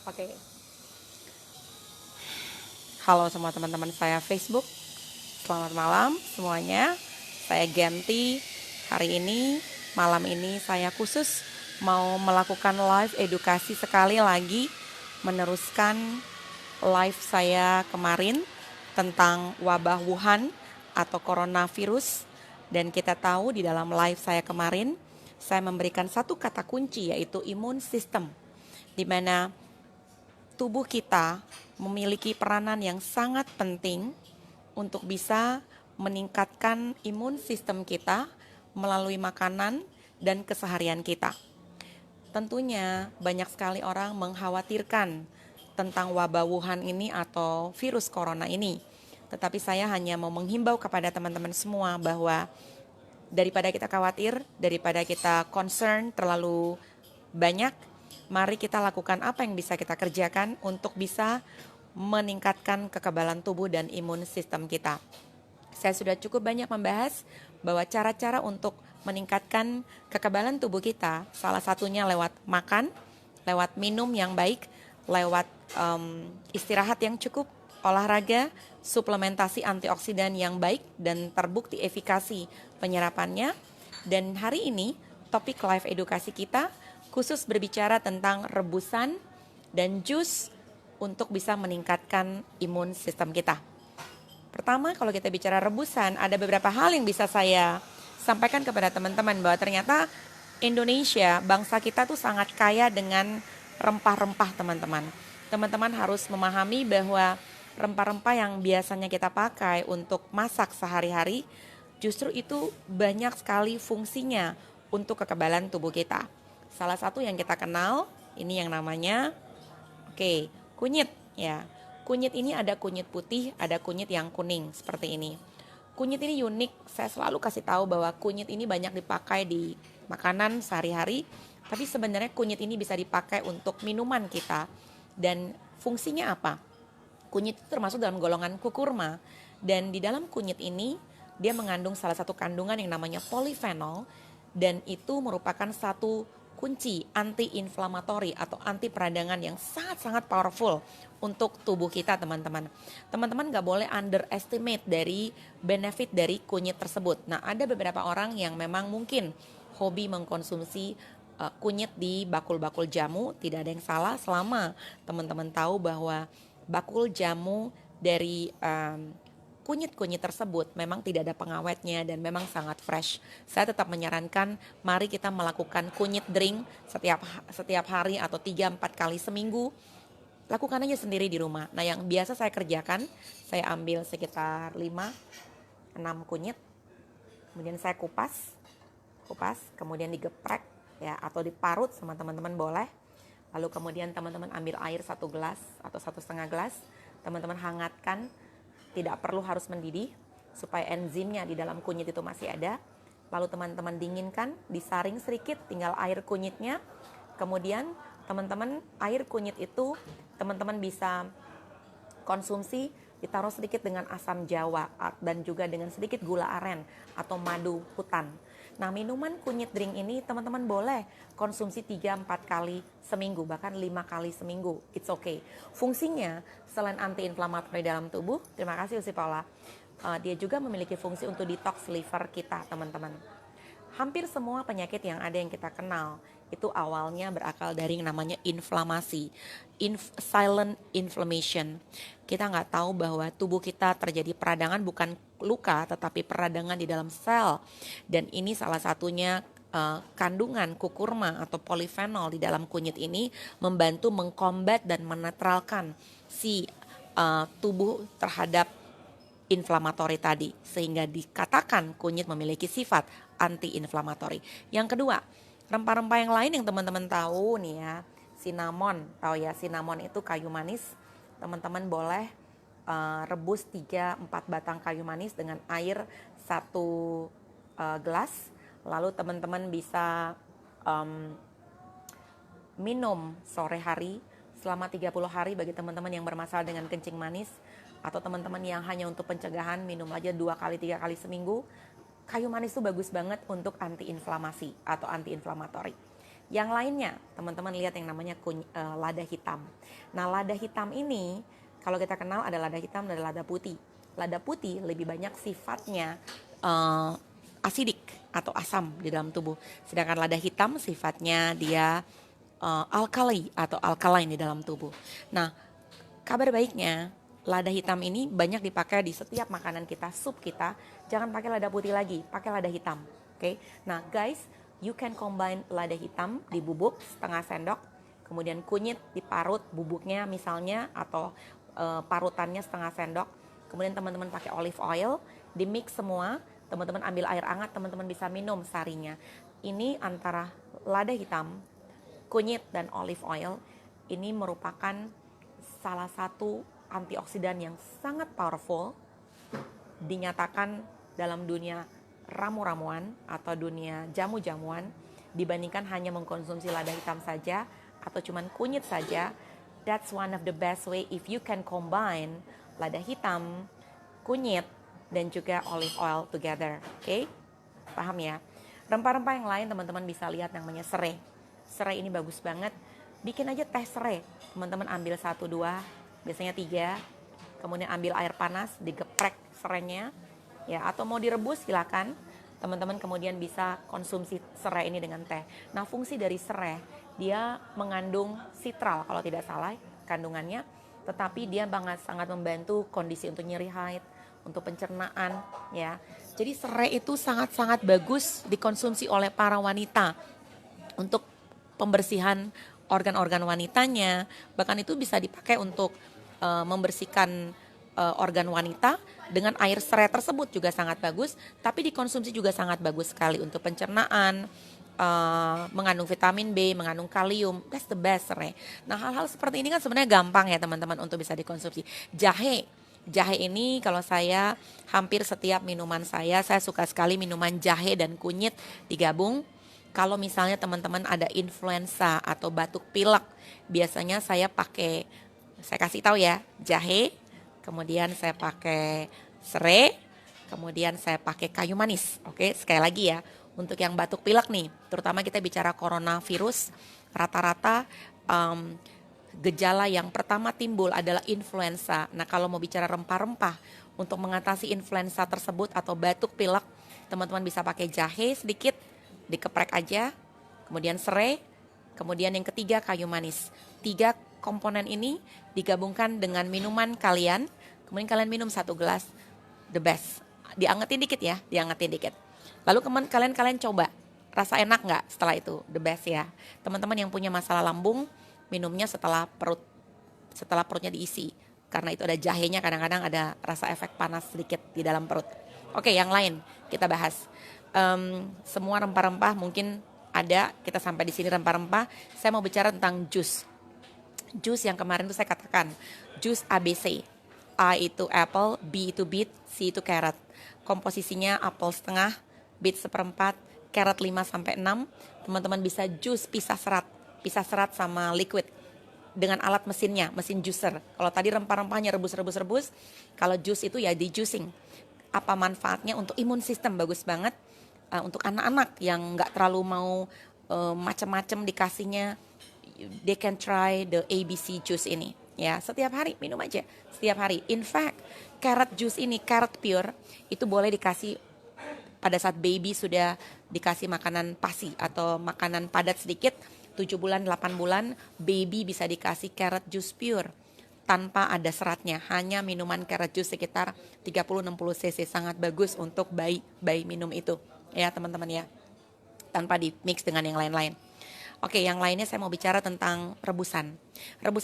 Oke. Halo semua teman-teman saya Facebook. Selamat malam semuanya. Saya Genti. Hari ini, malam ini saya khusus mau melakukan live edukasi sekali lagi, meneruskan live saya kemarin tentang wabah Wuhan atau coronavirus. Dan kita tahu di dalam live saya kemarin, saya memberikan satu kata kunci yaitu imun system, di mana tubuh kita memiliki peranan yang sangat penting untuk bisa meningkatkan imun sistem kita melalui makanan dan keseharian kita. Tentunya banyak sekali orang mengkhawatirkan tentang wabah Wuhan ini atau virus corona ini. Tetapi saya hanya mau menghimbau kepada teman-teman semua bahwa daripada kita khawatir, daripada kita concern terlalu banyak, mari kita lakukan apa yang bisa kita kerjakan untuk bisa meningkatkan kekebalan tubuh dan imun sistem kita. Saya sudah cukup banyak membahas bahwa cara-cara untuk meningkatkan kekebalan tubuh kita, salah satunya lewat makan, lewat minum yang baik, lewat istirahat yang cukup, olahraga, suplementasi antioksidan yang baik dan terbukti efikasi penyerapannya. Dan hari ini topik live edukasi kita khusus berbicara tentang rebusan dan jus untuk bisa meningkatkan imun sistem kita. Pertama, kalau kita bicara rebusan, ada beberapa hal yang bisa saya sampaikan kepada teman-teman bahwa ternyata Indonesia, bangsa kita tuh sangat kaya dengan rempah-rempah, teman-teman. Teman-teman harus memahami bahwa rempah-rempah yang biasanya kita pakai untuk masak sehari-hari, justru itu banyak sekali fungsinya untuk kekebalan tubuh kita. Salah satu yang kita kenal, ini yang namanya, kunyit ya. Kunyit ini ada kunyit putih, ada kunyit yang kuning seperti ini. Kunyit ini unik, saya selalu kasih tahu bahwa kunyit ini banyak dipakai di makanan sehari-hari, tapi sebenarnya kunyit ini bisa dipakai untuk minuman kita. Dan fungsinya apa? Kunyit itu termasuk dalam golongan kukurma, dan di dalam kunyit ini dia mengandung salah satu kandungan yang namanya polifenol, dan itu merupakan satu kunci anti-inflamatori atau anti peradangan yang sangat-sangat powerful untuk tubuh kita, teman-teman. Teman-teman gak boleh underestimate dari benefit dari kunyit tersebut. Nah, ada beberapa orang yang memang mungkin hobi mengkonsumsi kunyit di bakul-bakul jamu. Tidak ada yang salah selama teman-teman tahu bahwa bakul jamu dari kunyit-kunyit tersebut memang tidak ada pengawetnya dan memang sangat fresh. Saya tetap menyarankan mari kita melakukan kunyit drink setiap hari atau 3-4 kali seminggu. Lakukan aja sendiri di rumah. Nah, yang biasa saya kerjakan, saya ambil sekitar 5-6 kunyit, kemudian saya kupas, kemudian digeprek ya, atau diparut sama teman-teman boleh. Lalu kemudian teman-teman ambil air 1 gelas atau 1,5 gelas, teman-teman hangatkan, tidak perlu harus mendidih supaya enzimnya di dalam kunyit itu masih ada. Lalu teman-teman dinginkan, disaring sedikit, tinggal air kunyitnya. Kemudian teman-teman air kunyit itu teman-teman bisa konsumsi, ditaruh sedikit dengan asam jawa dan juga dengan sedikit gula aren atau madu hutan. Nah, minuman kunyit drink ini teman-teman boleh konsumsi 3-4 kali seminggu, bahkan 5 kali seminggu. It's okay. Fungsinya selain anti-inflamatori dalam tubuh, terima kasih Usi Paula, dia juga memiliki fungsi untuk detox liver kita, teman-teman. Hampir semua penyakit yang ada yang kita kenal itu awalnya berakal dari yang namanya inflamasi, silent inflammation. Kita nggak tahu bahwa tubuh kita terjadi peradangan bukan luka, tetapi peradangan di dalam sel. Dan ini salah satunya kandungan kukurma atau polifenol di dalam kunyit ini membantu mengkombat dan menetralkan si tubuh terhadap inflamatori tadi, sehingga dikatakan kunyit memiliki sifat anti-inflamatori. Yang kedua, rempah-rempah yang lain yang teman-teman tahu nih ya, cinnamon, tahu ya, cinnamon itu kayu manis. Teman-teman boleh rebus 3-4 batang kayu manis dengan air 1 gelas, lalu teman-teman bisa minum sore hari selama 30 hari bagi teman-teman yang bermasalah dengan kencing manis, atau teman-teman yang hanya untuk pencegahan minum aja 2-3 kali seminggu. Kayu manis itu bagus banget untuk anti-inflamasi atau anti-inflamatori. Yang lainnya, teman-teman lihat yang namanya lada hitam. Nah, lada hitam ini kalau kita kenal ada lada hitam dan lada putih. Lada putih lebih banyak sifatnya asidik atau asam di dalam tubuh. Sedangkan lada hitam sifatnya dia alkali atau alkaline di dalam tubuh. Nah, kabar baiknya lada hitam ini banyak dipakai di setiap makanan kita, sup kita. Jangan pakai lada putih lagi, pakai lada hitam. Oke. Nah, guys, you can combine lada hitam di bubuk setengah sendok, kemudian kunyit diparut bubuknya misalnya atau parutannya setengah sendok. Kemudian teman-teman pakai olive oil, di mix semua, teman-teman ambil air hangat, teman-teman bisa minum sarinya. Ini antara lada hitam, kunyit dan olive oil ini merupakan salah satu antioksidan yang sangat powerful, dinyatakan dalam dunia ramu-ramuan atau dunia jamu-jamuan dibandingkan hanya mengkonsumsi lada hitam saja atau cuman kunyit saja. That's one of the best way if you can combine lada hitam, kunyit, dan juga olive oil together. Oke? Paham ya? Rempah-rempah yang lain teman-teman bisa lihat namanya serai. Serai ini bagus banget. Bikin aja teh serai. Teman-teman ambil 1-2, biasanya 3. Kemudian ambil air panas, digeprek serainya. Ya, atau mau direbus silakan. Teman-teman kemudian bisa konsumsi serai ini dengan teh. Nah, fungsi dari serai, dia mengandung sitral kalau tidak salah kandungannya, tetapi dia sangat membantu kondisi untuk nyeri haid, untuk pencernaan, ya. Jadi serai itu sangat-sangat bagus dikonsumsi oleh para wanita untuk pembersihan organ-organ wanitanya. Bahkan itu bisa dipakai untuk membersihkan organ wanita dengan air serai tersebut juga sangat bagus, tapi dikonsumsi juga sangat bagus sekali untuk pencernaan, mengandung vitamin B, mengandung kalium. That's the best serai. Nah, hal-hal seperti ini kan sebenarnya gampang ya teman-teman untuk bisa dikonsumsi. Jahe ini kalau saya hampir setiap minuman saya suka sekali minuman jahe dan kunyit digabung. Kalau misalnya teman-teman ada influenza atau batuk pilek, biasanya saya kasih tahu ya, jahe, kemudian saya pakai serai, kemudian saya pakai kayu manis. Oke, sekali lagi ya, untuk yang batuk pilek nih, terutama kita bicara coronavirus, rata-rata gejala yang pertama timbul adalah influenza. Nah, kalau mau bicara rempah-rempah untuk mengatasi influenza tersebut atau batuk pilek, teman-teman bisa pakai jahe sedikit, dikeprek aja, kemudian serai, kemudian yang ketiga kayu manis. 3 komponen ini digabungkan dengan minuman kalian, kemudian kalian minum 1 gelas, the best. Diangetin dikit ya, Lalu kalian coba, rasa enak nggak setelah itu, the best ya. Teman-teman yang punya masalah lambung, minumnya setelah perutnya diisi, karena itu ada jahenya, kadang-kadang ada rasa efek panas sedikit di dalam perut. Oke, yang lain kita bahas. Semua rempah-rempah mungkin ada, kita sampai di sini rempah-rempah. Saya mau bicara tentang jus. Jus yang kemarin itu saya katakan, jus ABC. A itu apple, B itu beet, C itu carrot. Komposisinya apel setengah, beet seperempat, carrot 5-6. Teman-teman bisa jus pisah serat sama liquid dengan alat mesin juicer. Kalau tadi rempah-rempahnya rebus, kalau jus itu ya di juicing. Apa manfaatnya untuk imun sistem? Bagus banget. Untuk anak-anak yang nggak terlalu mau macam-macam dikasihnya, they can try the ABC juice ini. Ya, setiap hari minum aja, setiap hari. In fact, carrot juice ini, carrot pure, itu boleh dikasih pada saat baby sudah dikasih makanan pasi atau makanan padat sedikit, 7 bulan, 8 bulan, baby bisa dikasih carrot juice pure tanpa ada seratnya, hanya minuman carrot juice sekitar 30-60 cc, sangat bagus untuk bayi minum itu ya teman-teman ya, tanpa di mix dengan yang lain-lain. Oke, yang lainnya saya mau bicara tentang rebusan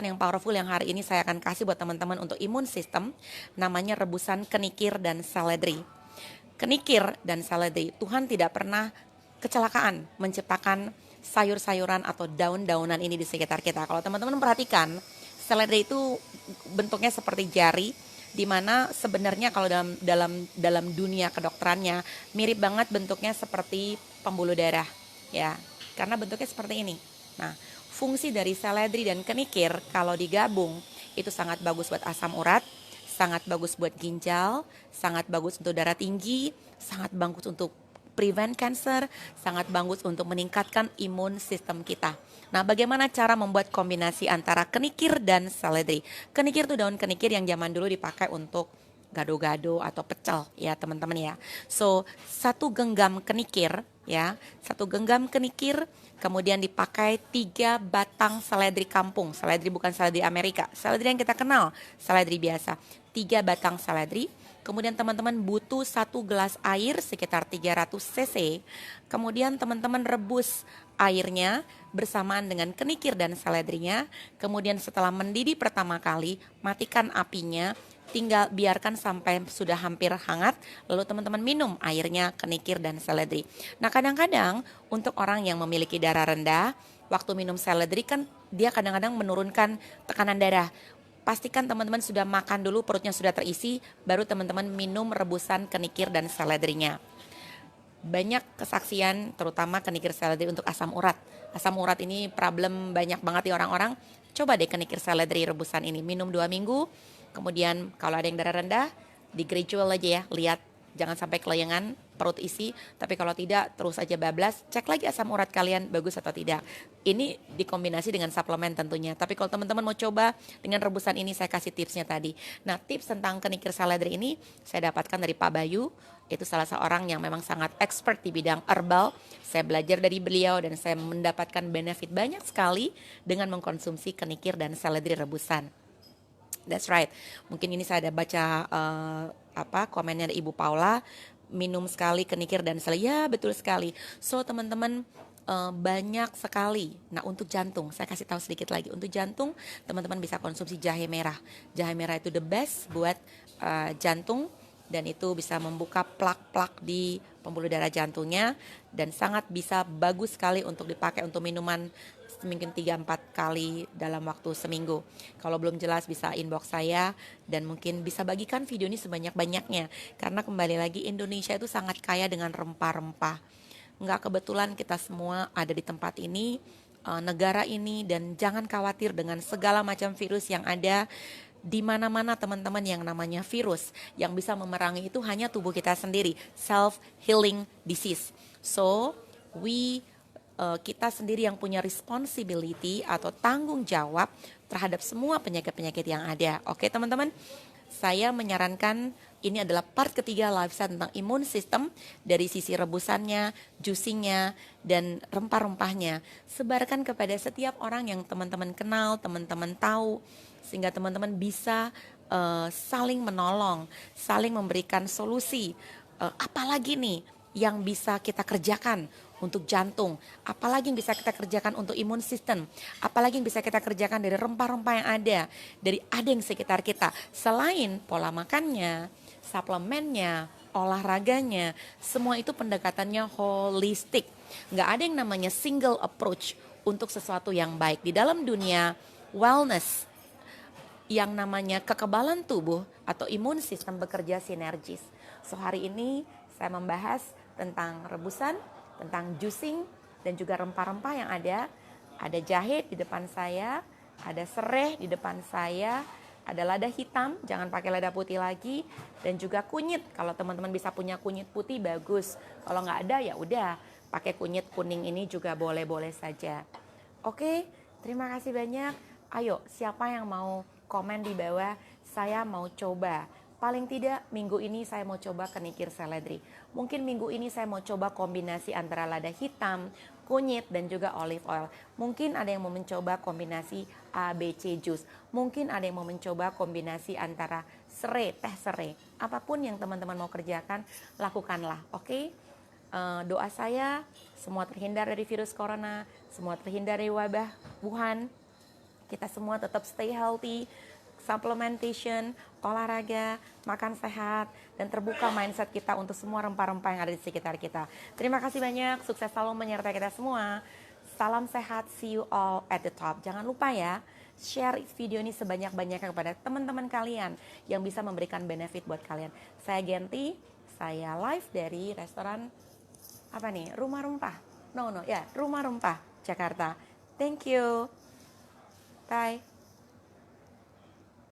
yang powerful yang hari ini saya akan kasih buat teman-teman untuk imun sistem, namanya rebusan kenikir dan seledri. Kenikir dan seledri, Tuhan tidak pernah kecelakaan menciptakan sayur-sayuran atau daun-daunan ini di sekitar kita. Kalau teman-teman perhatikan, seledri itu bentuknya seperti jari, di mana sebenarnya kalau dalam dunia kedokterannya mirip banget bentuknya seperti pembuluh darah, ya, karena bentuknya seperti ini. Nah, fungsi dari seledri dan kenikir kalau digabung itu sangat bagus buat asam urat, sangat bagus buat ginjal, sangat bagus untuk darah tinggi, sangat bagus untuk prevent cancer, sangat bagus untuk meningkatkan imun sistem kita. Nah, bagaimana cara membuat kombinasi antara kenikir dan seledri? Kenikir itu daun kenikir yang zaman dulu dipakai untuk gado-gado atau pecel ya teman-teman ya. So, satu genggam kenikir ya, satu genggam kenikir, kemudian dipakai 3 batang seledri kampung. Seledri bukan seledri Amerika, seledri yang kita kenal, seledri biasa. 3 batang seledri. Kemudian teman-teman butuh 1 gelas air sekitar 300 cc. Kemudian teman-teman rebus airnya bersamaan dengan kenikir dan seledrinya. Kemudian setelah mendidih pertama kali, matikan apinya. Tinggal biarkan sampai sudah hampir hangat, lalu teman-teman minum airnya, kenikir dan seledri. Nah, kadang-kadang untuk orang yang memiliki darah rendah, waktu minum seledri kan dia kadang-kadang menurunkan tekanan darah. Pastikan teman-teman sudah makan dulu, perutnya sudah terisi, baru teman-teman minum rebusan kenikir dan seledrinya. Banyak kesaksian, terutama kenikir seledri untuk asam urat. Asam urat ini problem banyak banget di orang-orang. Coba deh kenikir seledri rebusan ini, minum 2 minggu. Kemudian kalau ada yang darah rendah, di gradual aja ya, lihat jangan sampai kelayangan, perut isi. Tapi kalau tidak, terus aja bablas, cek lagi asam urat kalian bagus atau tidak. Ini dikombinasi dengan suplemen tentunya. Tapi kalau teman-teman mau coba dengan rebusan ini, saya kasih tipsnya tadi. Nah, tips tentang kenikir seledri ini saya dapatkan dari Pak Bayu. Itu salah seorang yang memang sangat expert di bidang herbal. Saya belajar dari beliau dan saya mendapatkan benefit banyak sekali dengan mengkonsumsi kenikir dan seledri rebusan. That's right. Mungkin ini saya ada baca komennya dari Ibu Paula, minum sekali kenikir dan seledri. Ya, betul sekali. So, teman-teman, banyak sekali. Nah, untuk jantung, saya kasih tahu sedikit lagi. Untuk jantung, teman-teman bisa konsumsi jahe merah. Jahe merah itu the best buat jantung, dan itu bisa membuka plak-plak di pembuluh darah jantungnya, dan sangat bisa bagus sekali untuk dipakai untuk minuman mungkin 3-4 kali dalam waktu seminggu. Kalau belum jelas bisa inbox saya, dan mungkin bisa bagikan video ini sebanyak-banyaknya. Karena kembali lagi, Indonesia itu sangat kaya dengan rempah-rempah. Nggak kebetulan kita semua ada di tempat ini, negara ini, dan jangan khawatir dengan segala macam virus yang ada. Di mana-mana teman-teman, yang namanya virus yang bisa memerangi itu hanya tubuh kita sendiri, self-healing disease. So, kita sendiri yang punya responsibility atau tanggung jawab terhadap semua penyakit-penyakit yang ada. Oke teman-teman, saya menyarankan ini adalah part ketiga lifestyle tentang imun sistem, dari sisi rebusannya, juicingnya, dan rempah-rempahnya. Sebarkan kepada setiap orang yang teman-teman kenal, teman-teman tahu, sehingga teman-teman bisa saling menolong, saling memberikan solusi. Apalagi nih yang bisa kita kerjakan untuk jantung, apalagi yang bisa kita kerjakan untuk imun sistem, apalagi yang bisa kita kerjakan dari rempah-rempah yang ada, dari adeng sekitar kita, selain pola makannya, suplemennya, olahraganya, semua itu pendekatannya holistik. Nggak ada yang namanya single approach untuk sesuatu yang baik. Di dalam dunia wellness, yang namanya kekebalan tubuh atau imun sistem bekerja sinergis. So, hari ini saya membahas tentang rebusan, tentang juicing, dan juga rempah-rempah yang ada. Ada jahe di depan saya, ada sereh di depan saya, ada lada hitam, jangan pakai lada putih lagi, dan juga kunyit. Kalau teman-teman bisa punya kunyit putih bagus. Kalau nggak ada ya udah, pakai kunyit kuning ini juga boleh-boleh saja. Oke, terima kasih banyak. Ayo, siapa yang mau komen di bawah, saya mau coba. Paling tidak minggu ini saya mau coba kenikir seledri. Mungkin minggu ini saya mau coba kombinasi antara lada hitam, kunyit, dan juga olive oil. Mungkin ada yang mau mencoba kombinasi ABC juice. Mungkin ada yang mau mencoba kombinasi antara serai, teh serai. Apapun yang teman-teman mau kerjakan, lakukanlah, oke? Doa saya semua terhindar dari virus corona, semua terhindar dari wabah Wuhan. Kita semua tetap stay healthy, supplementation, olahraga, makan sehat, dan terbuka mindset kita untuk semua rempah-rempah yang ada di sekitar kita. Terima kasih banyak, sukses selalu menyertai kita semua. Salam sehat, see you all at the top. Jangan lupa ya, share video ini sebanyak-banyaknya kepada teman-teman kalian yang bisa memberikan benefit buat kalian. Saya Genti, saya live dari restoran Rumah Rempah. Rumah Rempah, Jakarta. Thank you. Bye.